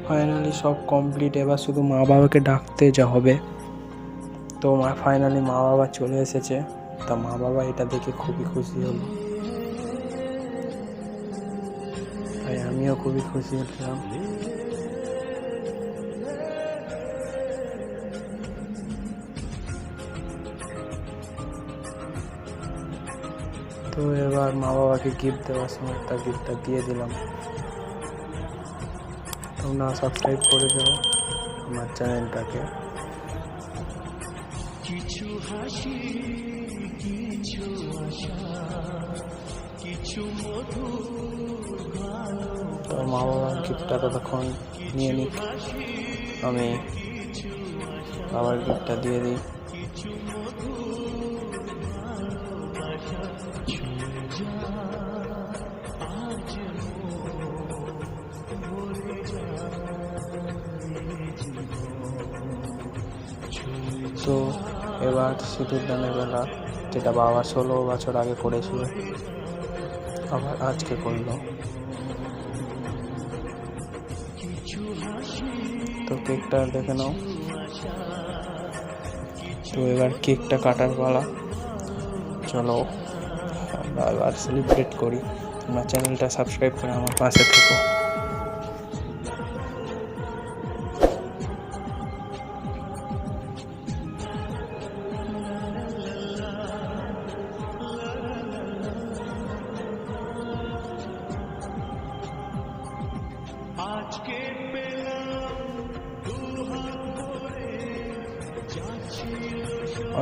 Finally সব complete, এবার শুধু মা বাবাকে ডাকতে যা হবে। তো ফাইনালি মা বাবা চলে এসেছে। তা মা বাবা এটা দেখে খুবই খুশি হলো, তাই আমিও খুবই খুশি হলাম। তো এবার মা বাবাকে গিফট দেওয়ার সময় একটা গিফটটা দিয়ে দিলাম। তোমরা সাবস্ক্রাইব করে দেবো আমার চ্যানেলটাকে। কিছু হাসি, কিছু আশা, কিছু মধুর ভালো। তো মা বাবার গিফটটা ততক্ষণ নিয়ে নিক, আমি বাবার গিফটটা দিয়ে দিই। তো এবার সিঁদুর দানের বেলা, যেটা বাবা 16 বছর আগে করেছিল আবার আজকে করলো। তো কেকটা দেখে নাও। তো এবার কেকটা কাটার পালা, চলো আমরা এবার সেলিব্রেট করি। তোমরা চ্যানেলটা সাবস্ক্রাইব করে আমার পাশে থেকো।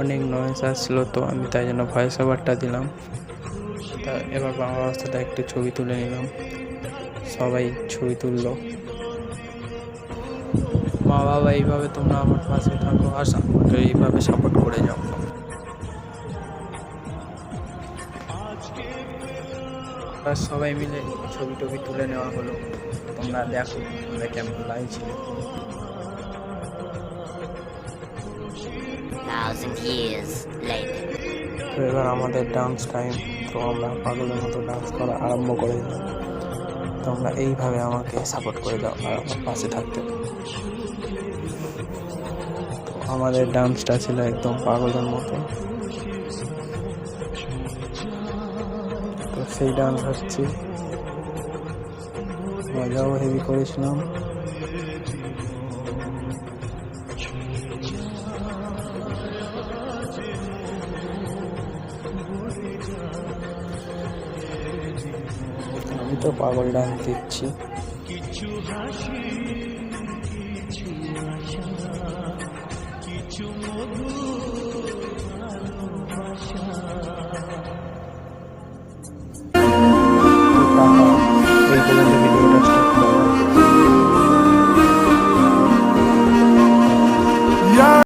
অনেক নয়েজ আসছিলো, তো আমি তাই জন্য ভয়েস ওভারটা দিলাম। তা এবার বাবার সাথে একটু ছবি তুলে নিলাম, সবাই ছবি তুললো। মা বাবা, এইভাবে তোমরা আমার পাশে থাকো আর আমাকে এইভাবে সাপোর্ট করে যাও। সবাই মিলে ছবি টবি তুলে নেওয়া হলো। তোমরা দেখো তোমরা কেমন লাগছিল। তো এবার আমাদের ডান্স টাইম। তো আমরা পাগলের মতো ডান্স করা আরম্ভ করে দিলাম। তোমরা এইভাবে আমাকে সাপোর্ট করে দাও আর আমার পাশে থাকতে। তো আমাদের ডান্সটা ছিল একদম পাগলের মতো। তো সেই ডান্স হচ্ছে, মজাও হেভি করেছিলাম। আমি তো পাগল ডান্স দিচ্ছি। কিছু হাসি, কিছু আশা, কিছু মধুর